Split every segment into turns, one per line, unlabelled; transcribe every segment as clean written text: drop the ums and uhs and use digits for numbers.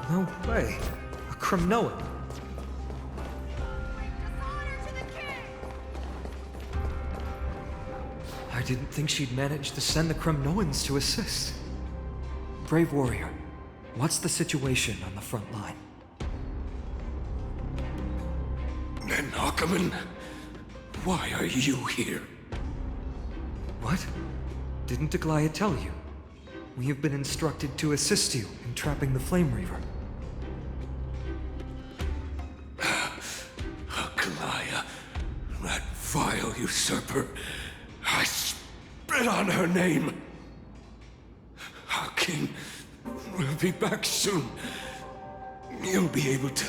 No way. A Kremnoan. I didn't think she'd manage to send the Kremnoans to assist. Brave warrior, what's the situation on the front line?
Then Ackerman, why are you here?
What? Didn't Aglaya tell you? We have been instructed to assist you in trapping the Flame Reaver.
Aglaya, that vile usurper. I spit on her name. Our king will be back soon. He'll be able to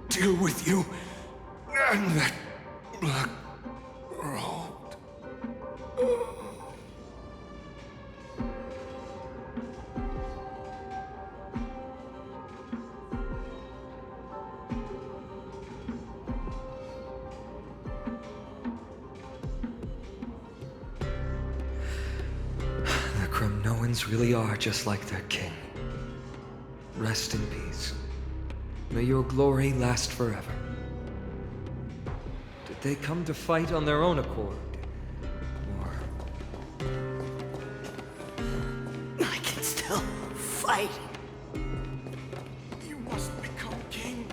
deal with you and that black robed.
The Kremnoans really are just like their king. Rest in peace. May your glory last forever. Did they come to fight on their own accord? Or...
I can still fight.
You must become king.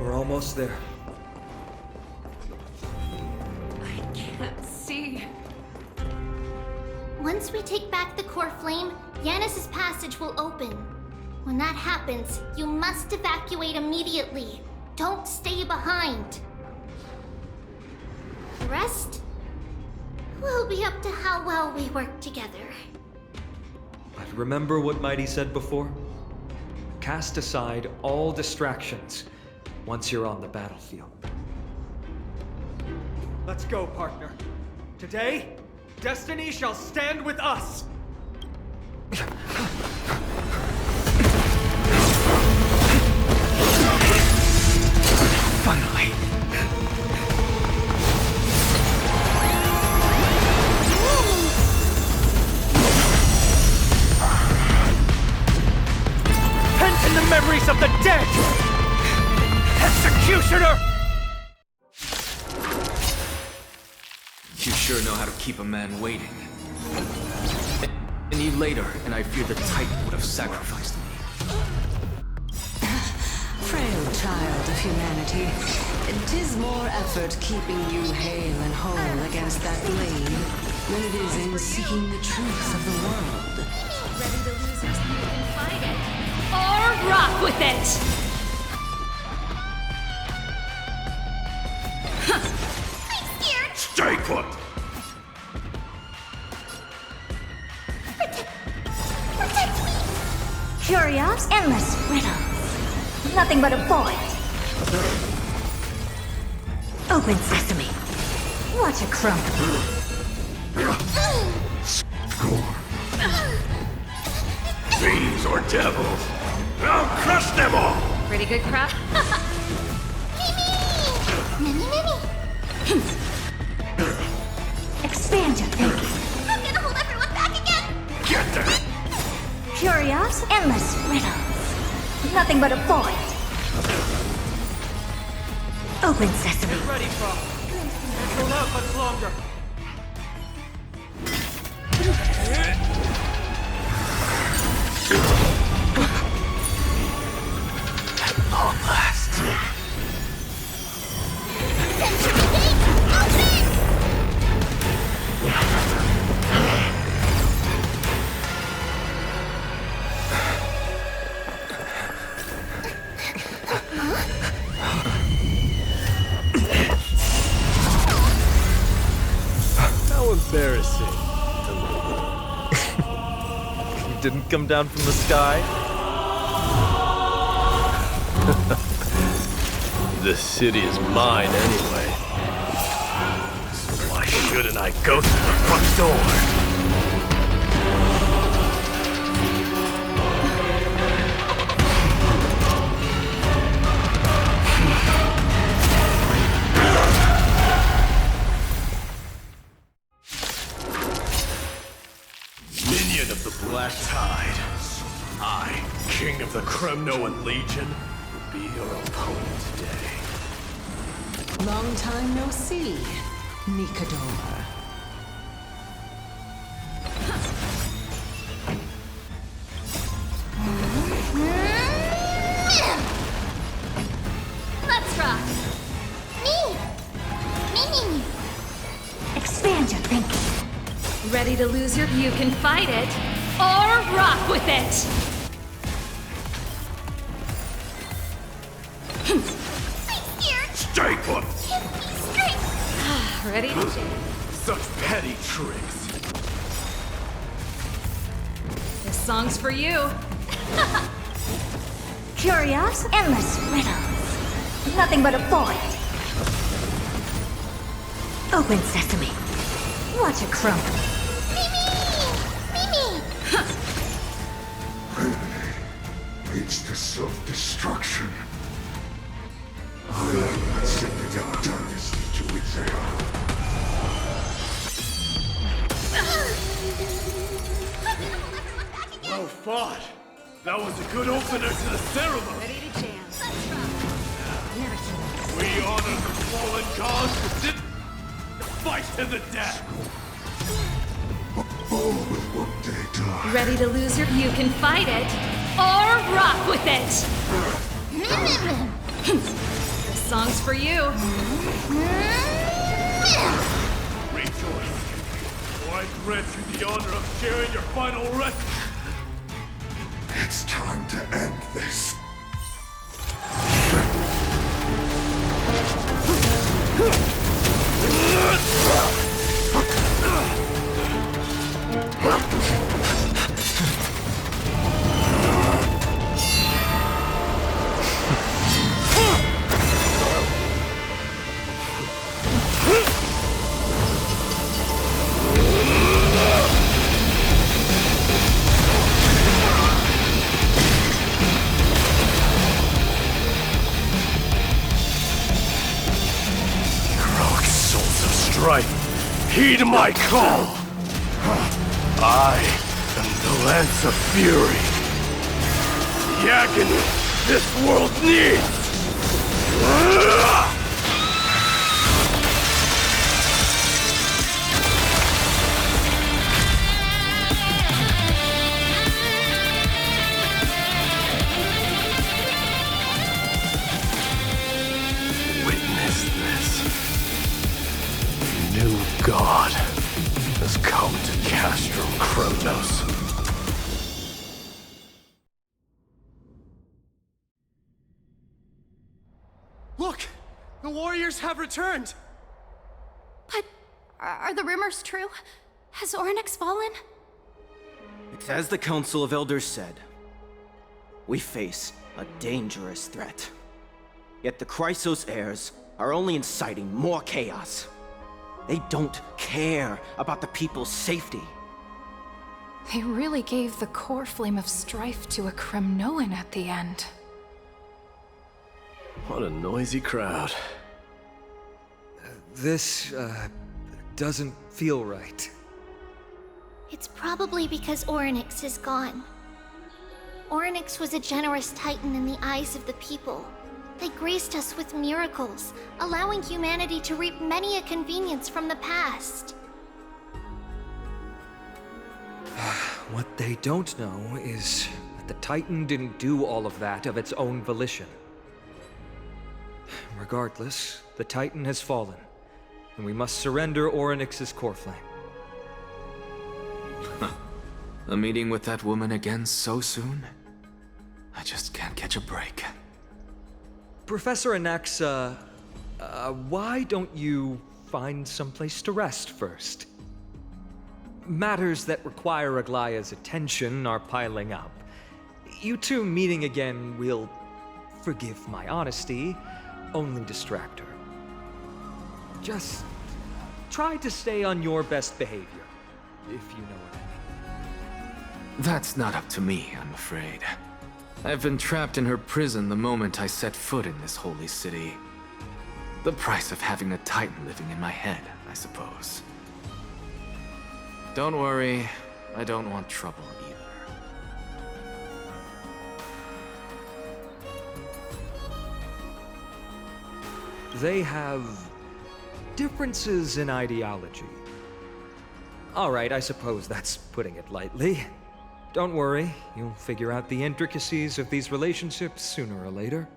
We're almost there.
I can't see.
Once we take back the core flame, Yanis's passage will open. When that happens, you must evacuate immediately. Don't stay behind. The rest will be up to how well we work together.
But remember what Mydei said before? Cast aside all distractions once you're on the battlefield. Let's go, partner. Today, destiny shall stand with us!
Finally.
Pent in the memories of the dead! Executioner!
You sure know how to keep a man waiting. And you later, and I fear the Titan would have sacrificed me.
Frail child of humanity, 'tis more effort keeping you hale and whole against that blade than it is in seeking the truth of the world.
Ready to lose your spirit and fight it. Or rock with it!
I'm scared!
Stay put.
Protect me!
Curious, endless riddles. Nothing but a void. Open sesame. What a crumble.
Fiends or devils, I'll crush them all.
Pretty good crap.
Mimi!
Expand your thinking.
I'm gonna hold everyone back again!
Get there.
Curious, endless riddles. Nothing but a void. Open sesame.
Ready, Frost. Can't hold out much longer.
At long last.
Century Gate! Open!
How embarrassing. You didn't come down from the sky? This city is mine anyway. So why shouldn't I go through the front door? Kremnoan Legion will be your opponent today.
Long time no see, Nikador.
Let's rock! Me!
Expand your thinking.
Ready to lose your... You can fight it, or rock with it!
I'm scared!
Stay put!
Give me strength!
Ready to...
Such petty tricks.
This song's for you.
Curious, endless riddles. Nothing but a void. Open sesame. Watch it crumble.
Mimi!
Leads to self-destruction. I will send the darkness to its end.
Well fought. That was a good opener to the ceremony.
Ready to jam.
Never seen this.
We honor the fallen gods who did fight to the death.
All with what they die.
Ready to lose your... You can fight it, or rock with it! This song's for you.
Rejoice. For I grant you the honor of sharing your final rest.
It's time to end this.
Strife, heed my call! I am the Lance of Fury. The agony this world needs! Witness this. New god has come to Castrum Kronos.
Look! The warriors have returned!
But are the rumors true? Has Ornyx fallen?
It's as the Council of Elders said. We face a dangerous threat. Yet the Chrysos heirs are only inciting more chaos. They don't care about the people's safety.
They really gave the core flame of strife to a Kremnoan at the end.
What a noisy crowd.
This, doesn't feel right.
It's probably because Ornyx is gone. Ornyx was a generous titan in the eyes of the people. They graced us with miracles, allowing humanity to reap many a convenience from the past.
What they don't know is that the Titan didn't do all of that of its own volition. Regardless, the Titan has fallen, and we must surrender Ornyx's core flame.
A meeting with that woman again so soon? I just can't catch a break.
Professor Anaxa, why don't you find someplace to rest first? Matters that require Aglaya's attention are piling up. You two meeting again will, forgive my honesty, only distract her. Just try to stay on your best behavior, if you know what I mean.
That's not up to me, I'm afraid. I've been trapped in her prison the moment I set foot in this holy city. The price of having a Titan living in my head, I suppose. Don't worry, I don't want trouble either.
they have differences in ideology. All right, I suppose that's putting it lightly. Don't worry, you'll figure out the intricacies of these relationships sooner or later.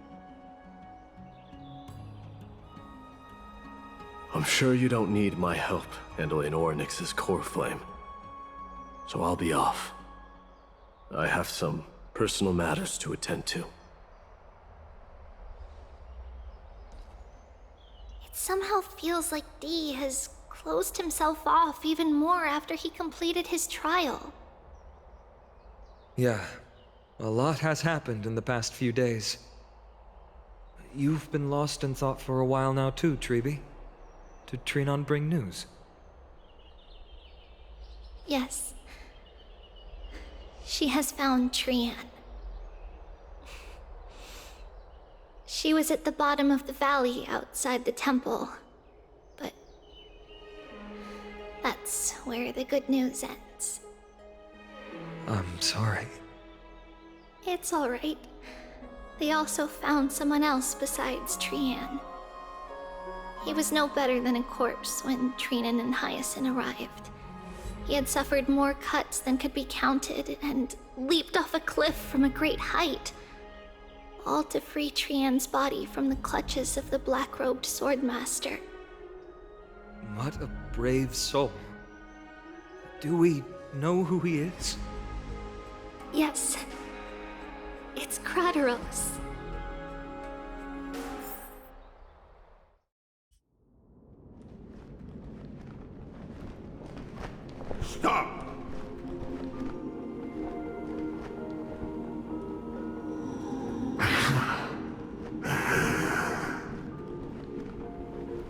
I'm sure you don't need my help handling Ornyx's core flame. So I'll be off. I have some personal matters to attend to.
It somehow feels like D has closed himself off even more after he completed his trial.
Yeah, a lot has happened in the past few days. You've been lost in thought for a while now too, Treeby. Did Trinon bring news?
Yes. She has found Trian. She was at the bottom of the valley outside the temple, but that's where the good news ends.
I'm sorry.
It's all right. They also found someone else besides Trian. He was no better than a corpse when Trinan and Hyacinth arrived. He had suffered more cuts than could be counted and leaped off a cliff from a great height, all to free Trian's body from the clutches of the black-robed swordmaster.
What a brave soul. Do we know who he is?
Yes. It's Crateros.
Stop!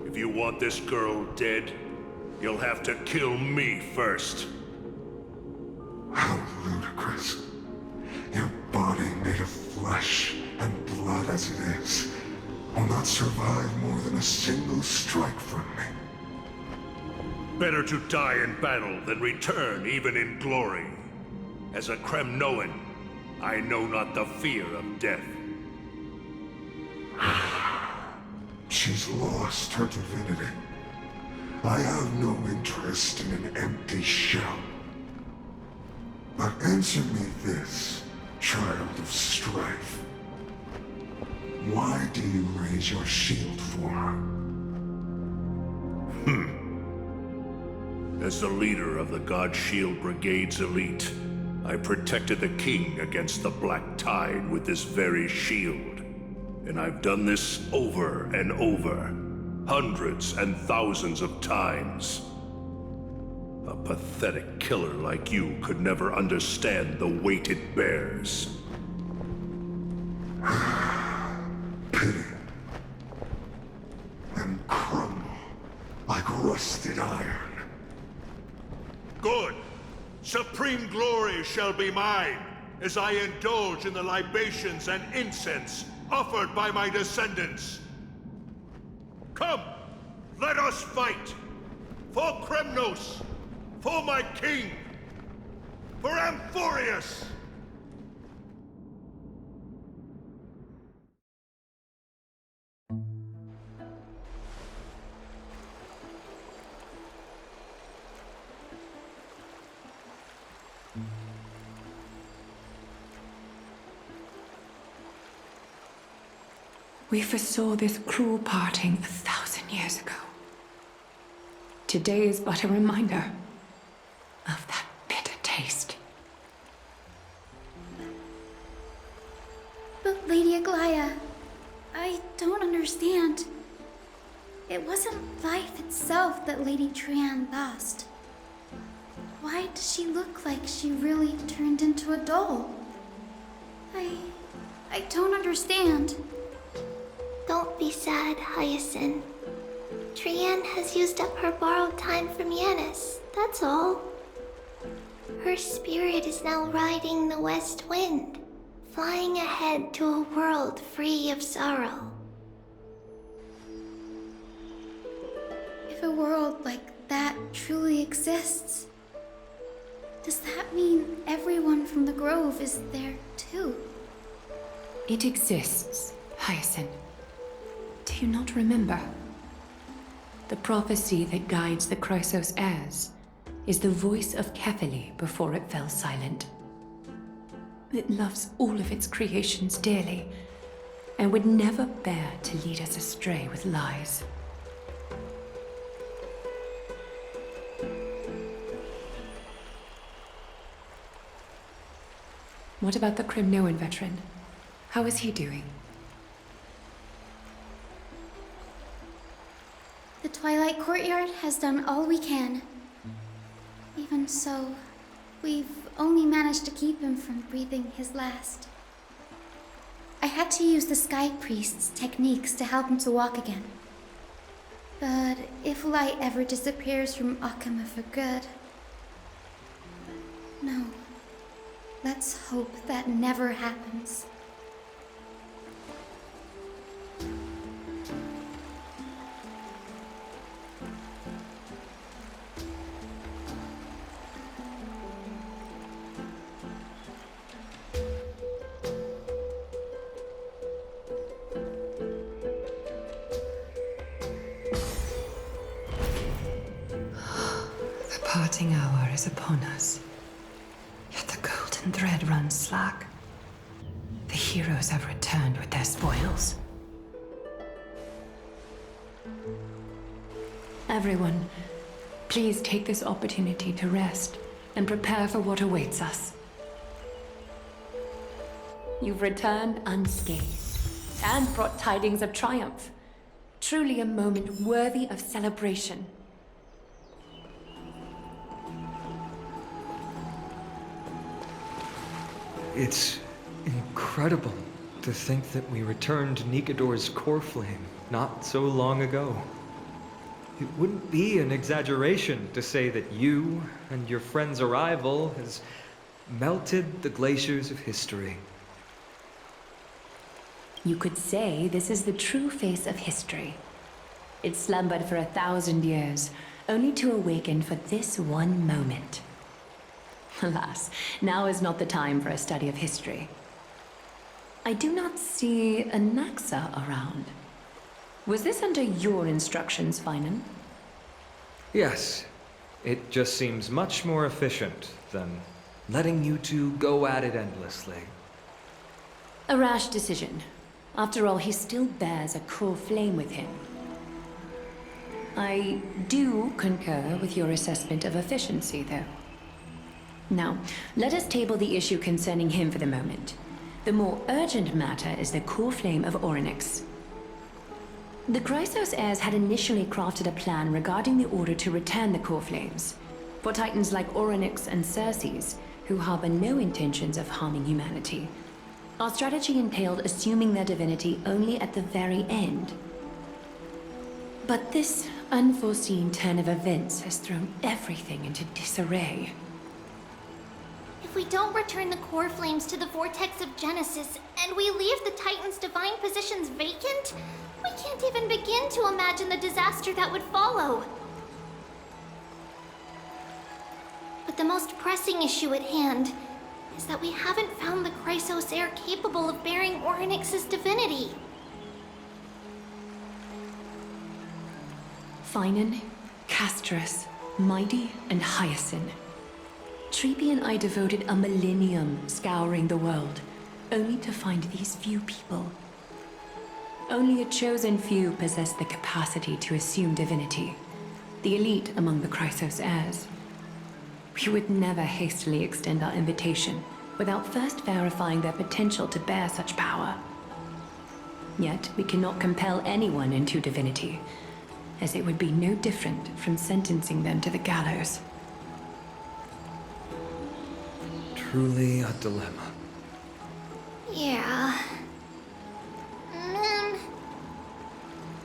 If you want this girl dead, you'll have to kill me first.
How ludicrous. Your body made of flesh and blood as it is will not survive more than a single strike from me.
Better to die in battle than return even in glory. As a Kremnoan, I know not the fear of death.
She's lost her divinity. I have no interest in an empty shell. But answer me this, child of strife. Why do you raise your shield for her?
As the leader of the God Shield Brigade's elite, I protected the king against the Black Tide with this very shield. And I've done this over and over, hundreds and thousands of times. A pathetic killer like you could never understand the weight it bears.
Pity. And crumble like rusted iron.
Good. Supreme glory shall be mine, as I indulge in the libations and incense offered by my descendants. Come, let us fight! For Kremnos! For my king! For Amphorius!
We foresaw this cruel parting 1,000 years ago. Today is but a reminder of that bitter taste.
But Lady Aglaya, I don't understand. It wasn't life itself that Lady Trian lost. Why does she look like she really turned into a doll? I don't understand.
Don't be sad, Hyacinth. Trian has used up her borrowed time from Yanis, that's all. Her spirit is now riding the west wind, flying ahead to a world free of sorrow.
If a world like that truly exists, does that mean everyone from the Grove is there too?
It exists, Hyacinth. Do you not remember? The prophecy that guides the Chrysos heirs is the voice of Kefili before it fell silent. It loves all of its creations dearly, and would never bear to lead us astray with lies. What about the Crimnoan veteran? How is he doing?
The Twilight Courtyard has done all we can. Even so, we've only managed to keep him from breathing his last. I had to use the Sky Priest's techniques to help him to walk again. But if light ever disappears from Akama for good... No. Let's hope that never happens.
The parting hour is upon us. Yet the golden thread runs slack. The heroes have returned with their spoils. Everyone, please take this opportunity to rest and prepare for what awaits us. You've returned unscathed and brought tidings of triumph. Truly a moment worthy of celebration.
It's incredible to think that we returned Nikador's core flame not so long ago. It wouldn't be an exaggeration to say that you and your friend's arrival has melted the glaciers of history.
You could say this is the true face of history. It slumbered for 1,000 years, only to awaken for this one moment. Alas, now is not the time for a study of history. I do not see a Naxa around. Was this under your instructions, Finan?
Yes, it just seems much more efficient than letting you two go at it endlessly.
A rash decision. After all, he still bears a core flame with him. I do concur with your assessment of efficiency, though. Now, let us table the issue concerning him for the moment. The more urgent matter is the core flame of Orynyx. The Chrysos heirs had initially crafted a plan regarding the order to return the core flames. For titans like Orynyx and Circes, who harbor no intentions of harming humanity, our strategy entailed assuming their divinity only at the very end. But this unforeseen turn of events has thrown everything into disarray.
If we don't return the core flames to the vortex of Genesis, and we leave the Titan's divine positions vacant, we can't even begin to imagine the disaster that would follow. But the most pressing issue at hand is that we haven't found the Chrysos heir capable of bearing Orynyx's divinity.
Finan, Castrus, Mydei, and Hyacinth. Treepy and I devoted a millennium scouring the world, only to find these few people. Only a chosen few possess the capacity to assume divinity, the elite among the Chrysos heirs. We would never hastily extend our invitation without first verifying their potential to bear such power. Yet we cannot compel anyone into divinity, as it would be no different from sentencing them to the gallows.
Truly a dilemma.
Yeah.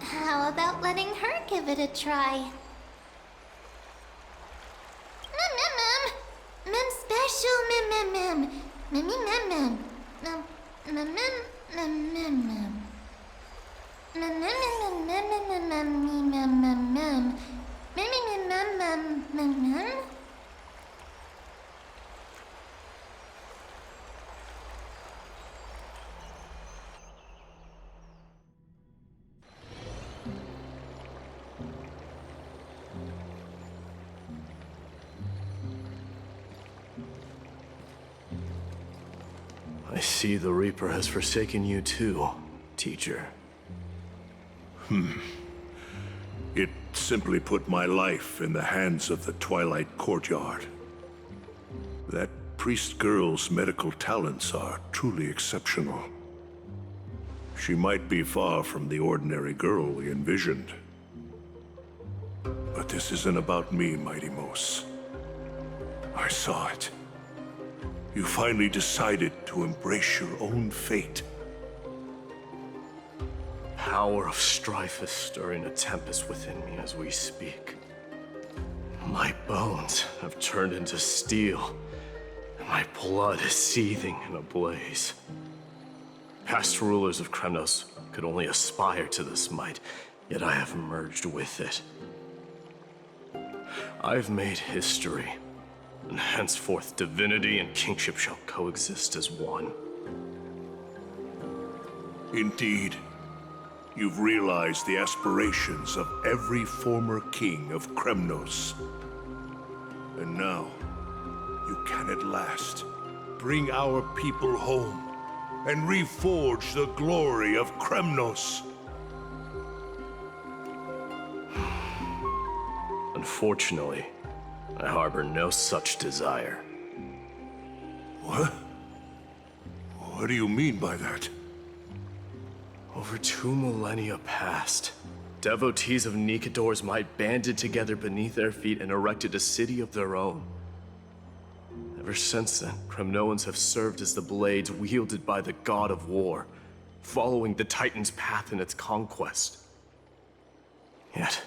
How about letting her give it a try? Mem special mem.
see the Reaper has forsaken you too, teacher.
It simply put my life in the hands of the Twilight Courtyard. That priest girl's medical talents are truly exceptional. She might be far from the ordinary girl we envisioned. But this isn't about me, Mighty Mos. I saw it. You finally decided to embrace your own fate.
Power of strife is stirring a tempest within me as we speak. My bones have turned into steel, and my blood is seething in a blaze. Past rulers of Kremnos could only aspire to this might, yet I have merged with it. I've made history, and henceforth divinity and kingship shall coexist as one.
Indeed, you've realized the aspirations of every former king of Kremnos. And now, you can at last bring our people home and reforge the glory of Kremnos.
Unfortunately, I harbor no such desire.
What? What do you mean by that?
Over 2 millennia past, devotees of Nikador's might banded together beneath their feet and erected a city of their own. Ever since then, Kremnoans have served as the blades wielded by the god of war, following the Titan's path in its conquest. Yet,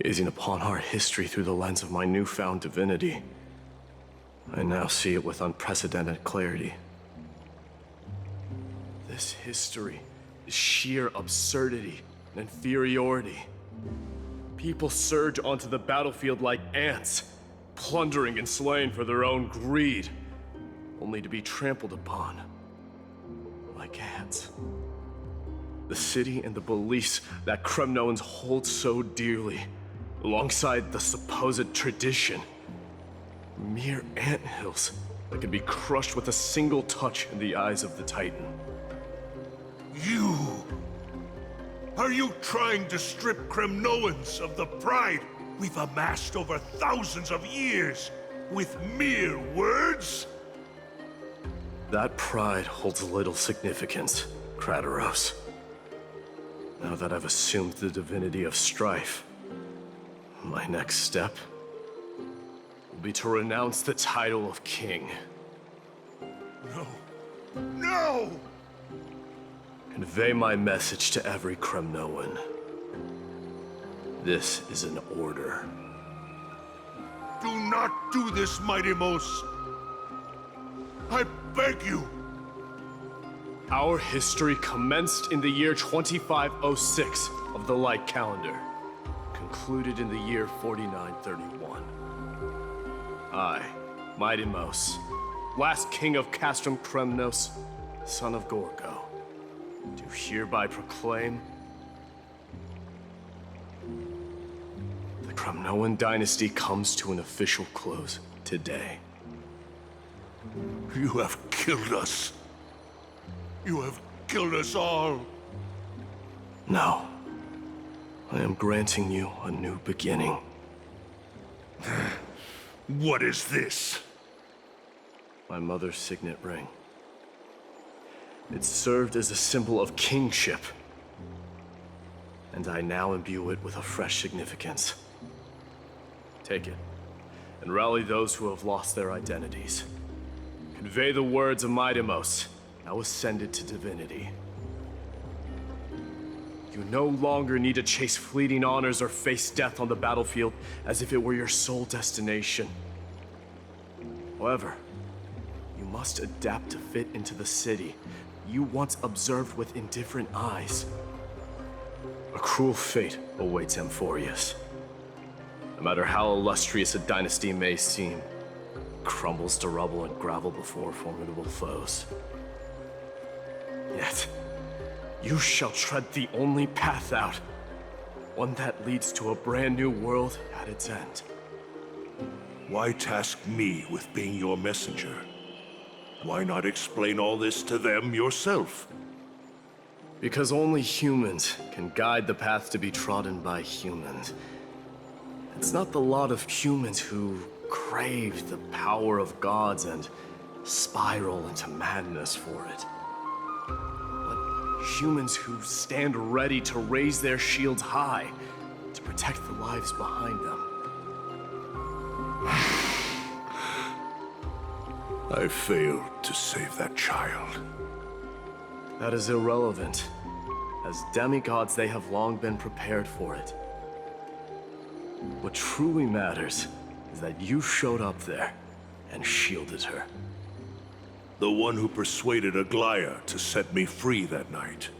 gazing upon our history through the lens of my newfound divinity, I now see it with unprecedented clarity. This history is sheer absurdity and inferiority. People surge onto the battlefield like ants, plundering and slaying for their own greed, only to be trampled upon like ants. The city and the beliefs that Kremnoans hold so dearly, alongside the supposed tradition, mere anthills that can be crushed with a single touch in the eyes of the Titan.
You! Are you trying to strip Kremnoans of the pride we've amassed over thousands of years with mere words?
That pride holds little significance, Krateros. Now that I've assumed the divinity of strife, my next step will be to renounce the title of king.
No. No!
Convey my message to every Kremnoan. This is an order.
Do not do this, Mighty Mos. I beg you.
Our history commenced in the year 2506 of the Light Calendar, concluded in the year 4931. I, Mighty Mos, last king of Castrum Kremnos, son of Gorgo, do hereby proclaim the Kremnoan dynasty comes to an official close today.
You have killed us. You have killed us all.
No. I am granting you a new beginning.
What is this?
My mother's signet ring. It served as a symbol of kingship, and I now imbue it with a fresh significance. Take it, and rally those who have lost their identities. Convey the words of Mighty Mos, now ascended to divinity. You no longer need to chase fleeting honors or face death on the battlefield as if it were your sole destination. However, you must adapt to fit into the city you once observed with indifferent eyes. A cruel fate awaits Amphorius. No matter how illustrious a dynasty may seem, it crumbles to rubble and gravel before formidable foes. Yet, you shall tread the only path out, one that leads to a brand new world at its end.
Why task me with being your messenger? Why not explain all this to them yourself?
Because only humans can guide the path to be trodden by humans. It's not the lot of humans who crave the power of gods and spiral into madness for it. But humans who stand ready to raise their shields high to protect the lives behind them.
I failed to save that child.
That is irrelevant. As demigods, they have long been prepared for it. What truly matters is that you showed up there and shielded her.
The one who persuaded Aglaya to set me free that night.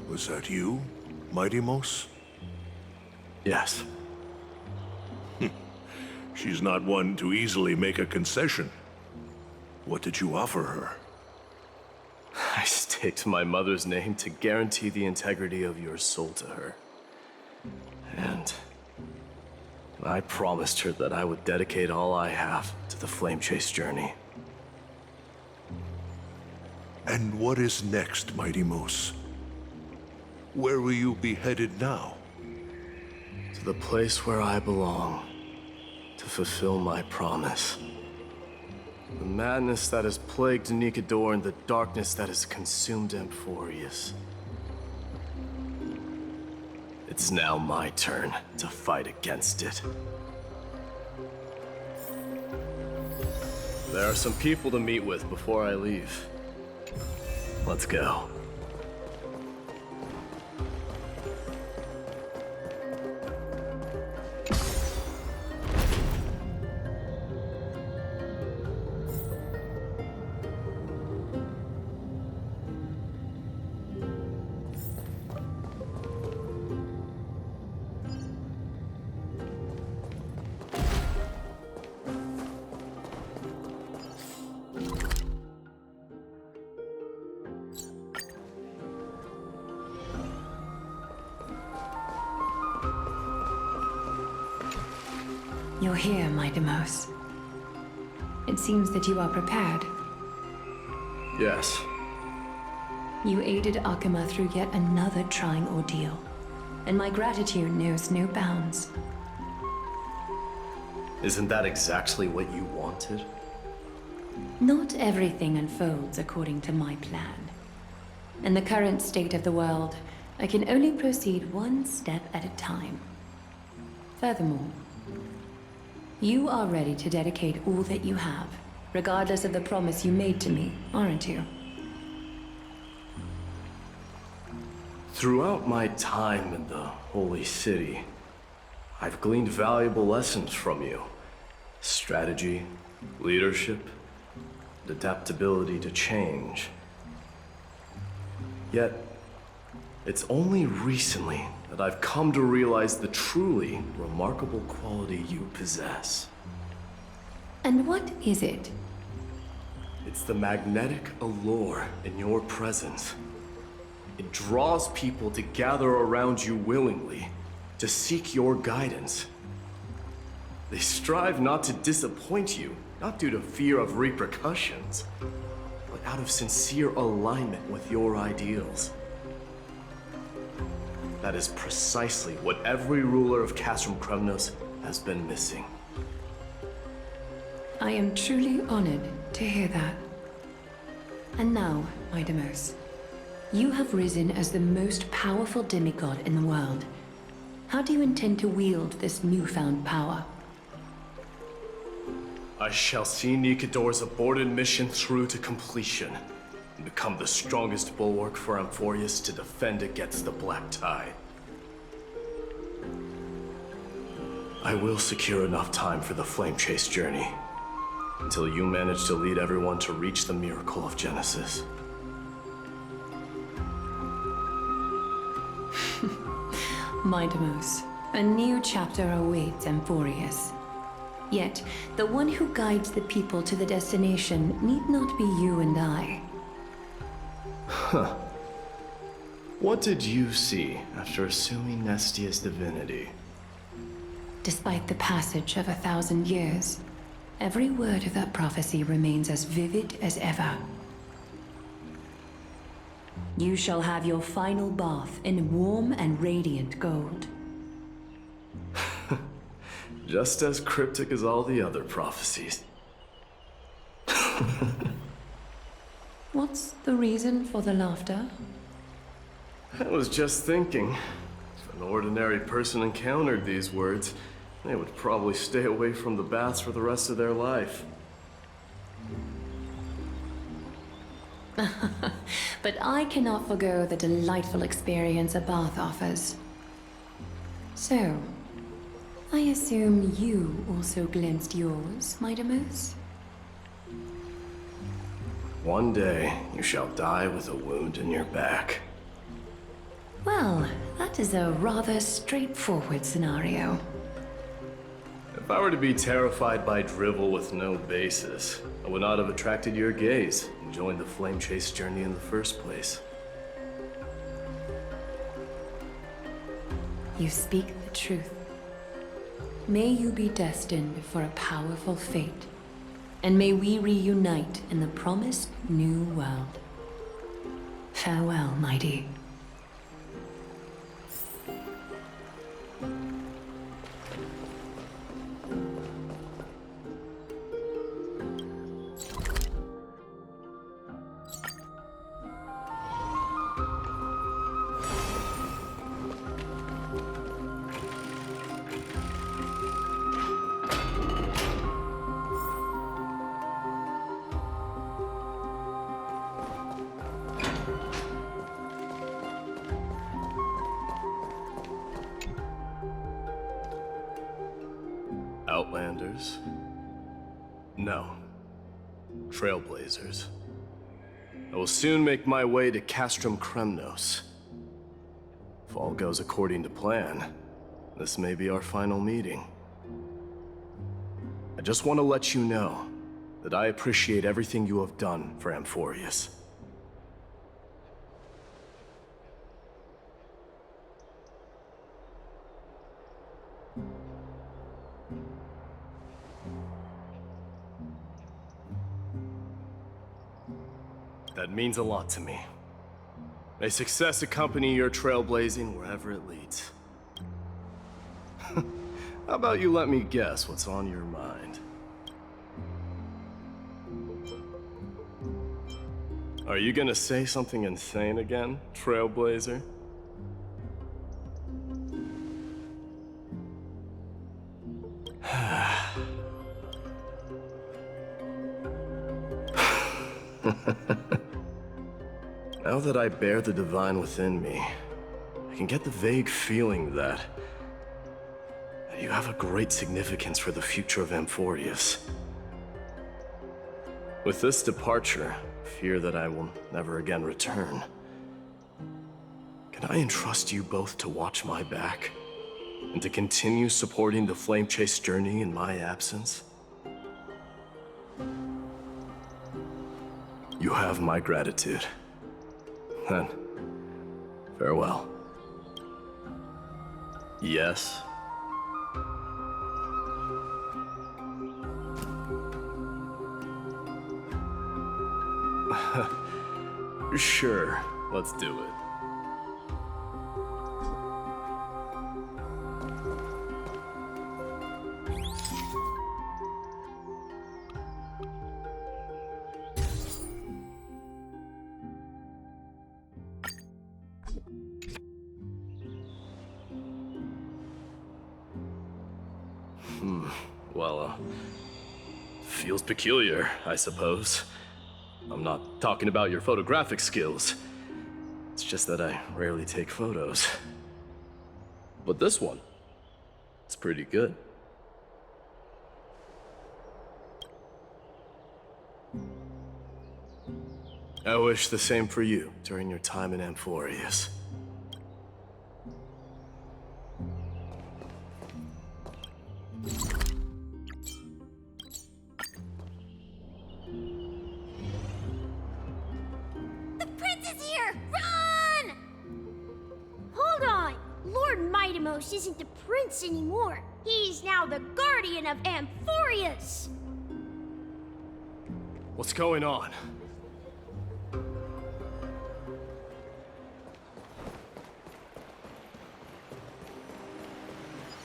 Was that you, Mydei?
Yes.
She's not one to easily make a concession. What did you offer her?
I staked my mother's name to guarantee the integrity of your soul to her. And I promised her that I would dedicate all I have to the Flame Chase journey.
And what is next, Mydei? Where will you be headed now?
To the place where I belong, to fulfill my promise. The madness that has plagued Nikador and the darkness that has consumed Amphorius. It's now my turn to fight against it. There are some people to meet with before I leave. Let's go.
You're here, Mydei. It seems that you are prepared.
Yes.
You aided Akuma through yet another trying ordeal, and my gratitude knows no bounds.
Isn't that exactly what you wanted?
Not everything unfolds according to my plan. In the current state of the world, I can only proceed one step at a time. Furthermore, you are ready to dedicate all that you have, regardless of the promise you made to me, aren't you?
Throughout my time in the Holy City, I've gleaned valuable lessons from you. Strategy, leadership, and adaptability to change. Yet, it's only recently that I've come to realize the truly remarkable quality you possess.
And what is it?
It's the magnetic allure in your presence. It draws people to gather around you willingly, to seek your guidance. They strive not to disappoint you, not due to fear of repercussions, but out of sincere alignment with your ideals. That is precisely what every ruler of Castrum Kremnos has been missing.
I am truly honored to hear that. And now, Mydei, you have risen as the most powerful demigod in the world. How do you intend to wield this newfound power?
I shall see Nikador's aborted mission through to completion, and become the strongest bulwark for Amphorius to defend against the Black Tide. I will secure enough time for the Flame Chase journey, until you manage to lead everyone to reach the miracle of Genesis.
Mydei, a new chapter awaits Amphorius. Yet, the one who guides the people to the destination need not be you and I.
Huh. What did you see after assuming Nestia's divinity?
Despite the passage of 1,000 years,
Every word of that prophecy remains as vivid as ever. You shall have your final bath in warm and radiant gold.
Just as cryptic as all the other prophecies.
What's the reason for the laughter?
I was just thinking, if an ordinary person encountered these words, they would probably stay away from the baths for the rest of their life.
But I cannot forgo the delightful experience a bath offers. So, I assume you also glimpsed yours, Mydei?
One day, you shall die with a wound in your back.
Well, that is a rather straightforward scenario.
If I were to be terrified by drivel with no basis, I would not have attracted your gaze and joined the flame chase journey in the first place.
You speak the truth. May you be destined for a powerful fate, and may we reunite in the promised new world. Farewell, Mydei.
Outlanders? No. Trailblazers. I will soon make my way to Castrum Kremnos. If all goes according to plan, this may be our final meeting. I just want to let you know that I appreciate everything you have done for Amphorius. That means a lot to me. May success accompany your trailblazing wherever it leads. How about you let me guess what's on your mind? Are you gonna say something insane again, Trailblazer? Now that I bear the divine within me, I can get the vague feeling that you have a great significance for the future of Amphorius. With this departure, I fear that I will never again return. Can I entrust you both to watch my back and to continue supporting the Flame Chase journey in my absence? You have my gratitude. Then, farewell. Yes? Sure, let's do it. Well, feels peculiar, I suppose. I'm not talking about your photographic skills. It's just that I rarely take photos. But this one, it's pretty good. I wish the same for you during your time in Amphorius.
Isn't the prince anymore. He's now the guardian of Amphorius.
What's going on?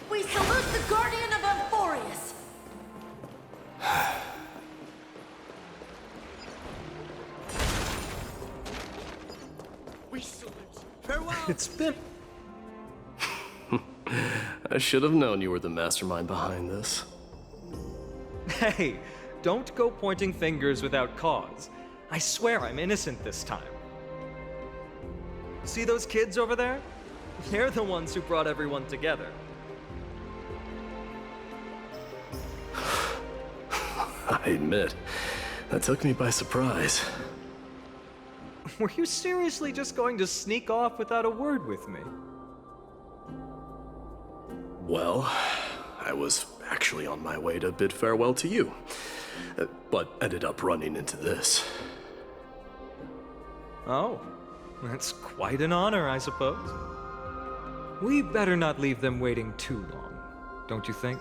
We salute the Guardian of Euphorius!
We salute. Farewell!
It's been...
I should have known you were the mastermind behind this.
Hey, don't go pointing fingers without cause. I swear I'm innocent this time. See those kids over there? They're the ones who brought everyone together.
I admit, that took me by surprise.
Were you seriously just going to sneak off without a word with me?
Well, I was actually on my way to bid farewell to you, but ended up running into this.
Oh, that's quite an honor, I suppose. We better not leave them waiting too long, don't you think?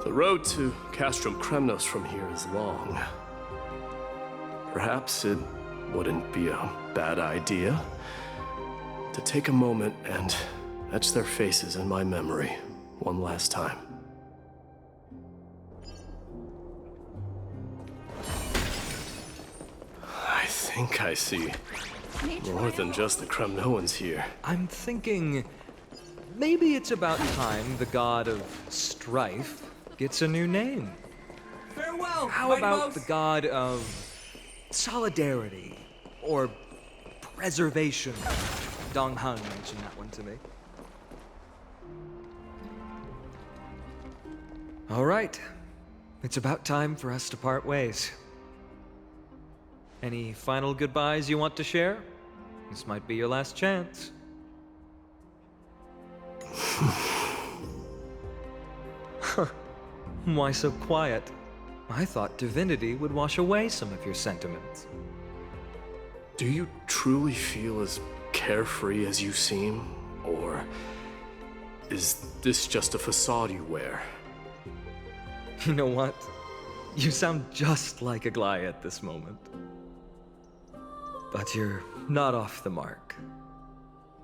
The road to Castrum Kremnos from here is long. Perhaps it wouldn't be a bad idea to take a moment and etch their faces in my memory one last time. I think I see more than just the Kremnoans here.
I'm thinking maybe it's about time the god of strife gets a new name.
Farewell!
How about the god of solidarity or preservation? Dong Han mentioned that one to me. All right, it's about time for us to part ways. Any final goodbyes you want to share? This might be your last chance. Why so quiet? I thought divinity would wash away some of your sentiments.
Do you truly feel as carefree as you seem? Or is this just a facade you wear?
You know what? You sound just like Aglaia at this moment. But you're not off the mark.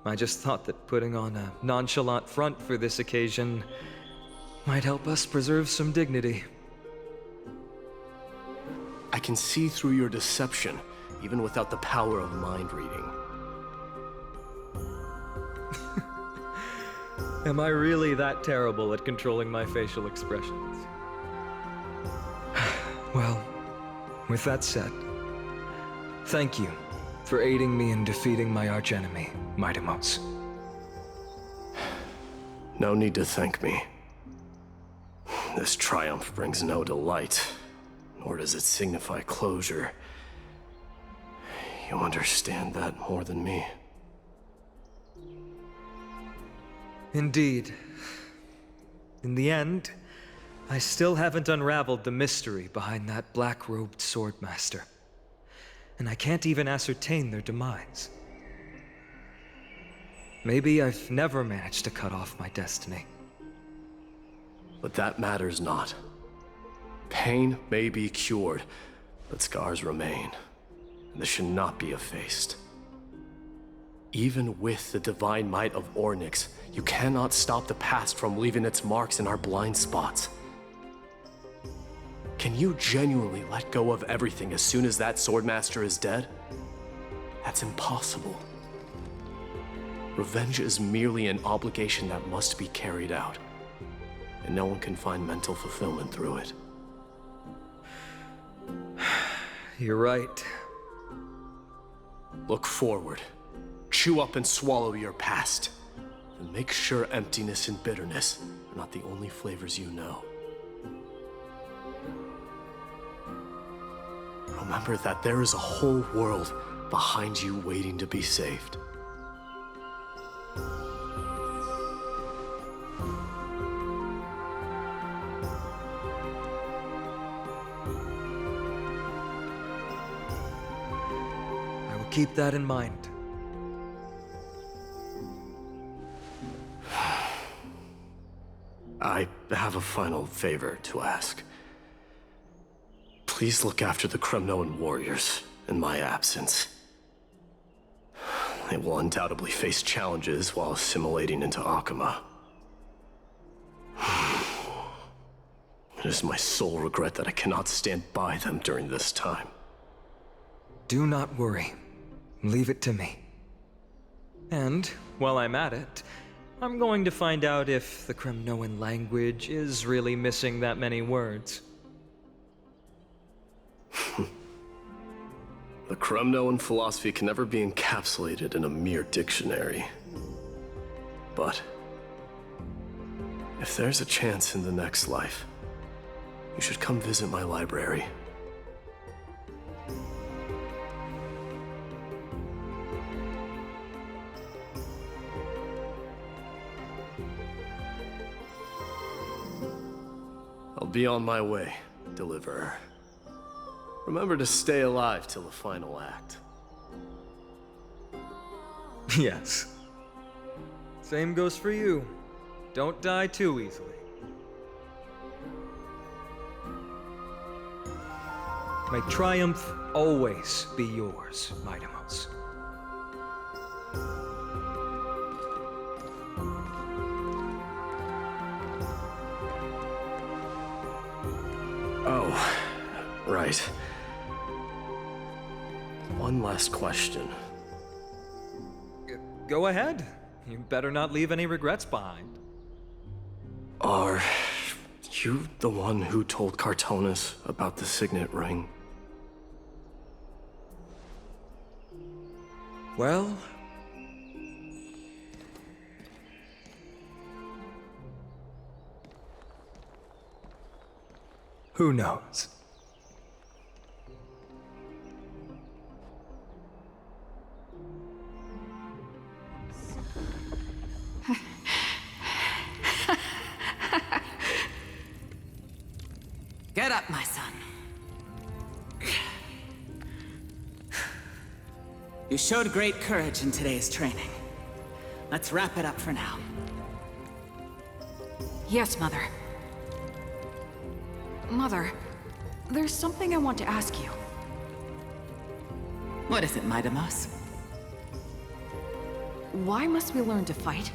I just thought that putting on a nonchalant front for this occasion might help us preserve some dignity.
I can see through your deception, even without the power of mind reading.
Am I really that terrible at controlling my facial expressions? Well, with that said, thank you for aiding me in defeating my archenemy, Mydei.
No need to thank me. This triumph brings no delight, nor does it signify closure. You understand that more than me.
Indeed. In the end, I still haven't unraveled the mystery behind that black-robed swordmaster. And I can't even ascertain their demise. Maybe I've never managed to cut off my destiny.
But that matters not. Pain may be cured, but scars remain. And this should not be effaced. Even with the divine might of Ornyx, you cannot stop the past from leaving its marks in our blind spots. Can you genuinely let go of everything as soon as that swordmaster is dead? That's impossible. Revenge is merely an obligation that must be carried out, and no one can find mental fulfillment through it.
You're right.
Look forward. Chew up and swallow your past. And make sure emptiness and bitterness are not the only flavors you know. Remember that there is a whole world behind you waiting to be saved.
I will keep that in mind.
I have a final favor to ask. please look after the Kremnoan warriors in my absence. They will undoubtedly face challenges while assimilating into Akama. It is my sole regret that I cannot stand by them during this time.
Do not worry. Leave it to me. And, while I'm at it, I'm going to find out if the Kremnoan language is really missing that many words.
The Kremnoan philosophy can never be encapsulated in a mere dictionary. But if there's a chance in the next life, you should come visit my library. I'll be on my way, Deliverer. Remember to stay alive till the final act.
Yes. Same goes for you. Don't die too easily. May triumph always be yours, Mydei.
Oh, right. One last question.
Go ahead. You better not leave any regrets behind.
Are you the one who told Cartonis about the signet ring?
Well... who knows?
Get up, my son. You showed great courage in today's training. Let's wrap it up for now.
Yes, Mother. Mother, there's something I want to ask you.
What is it, Mydei?
Why must we learn to fight?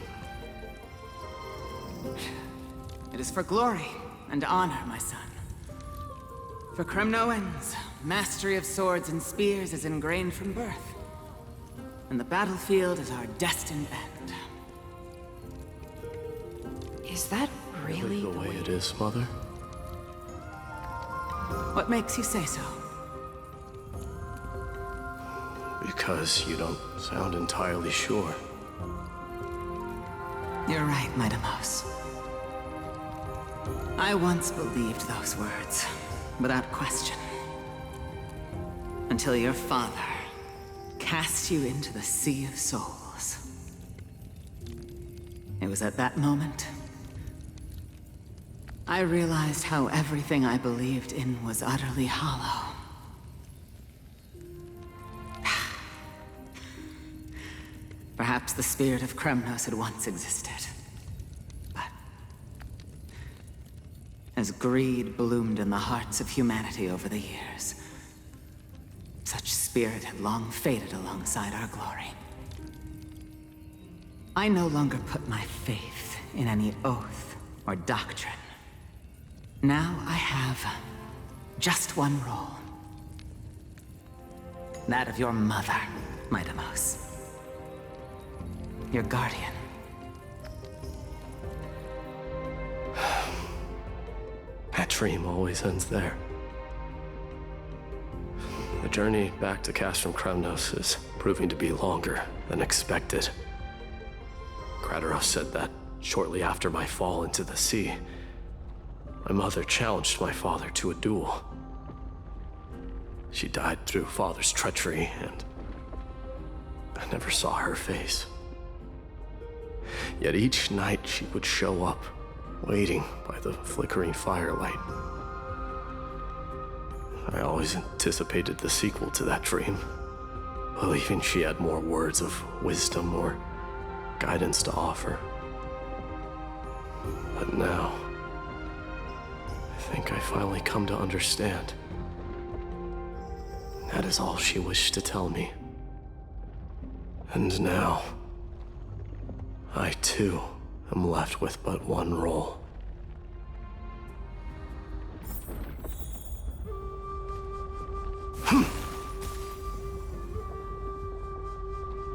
It is for glory and honor, my son. For Kremnoans, mastery of swords and spears is ingrained from birth. And the battlefield is our destined end.
Is that really
the way it is, Mother?
What makes you say so?
Because you don't sound entirely sure.
You're right, Mydei. I once believed those words, without question. Until your father cast you into the Sea of Souls. It was at that moment I realized how everything I believed in was utterly hollow. Perhaps the spirit of Kremnos had once existed. But as greed bloomed in the hearts of humanity over the years, such spirit had long faded alongside our glory. I no longer put my faith in any oath or doctrine. Now I have just one role. That of your mother, Mydei. Your guardian.
That dream always ends there. The journey back to Castrum Kremnos is proving to be longer than expected. Kratos said that shortly after my fall into the sea, my mother challenged my father to a duel. She died through father's treachery, and I never saw her face. Yet each night she would show up, waiting by the flickering firelight. I always anticipated the sequel to that dream, believing she had more words of wisdom or guidance to offer. But now, I think I finally come to understand. That is all she wished to tell me. And now, I too am left with but one role.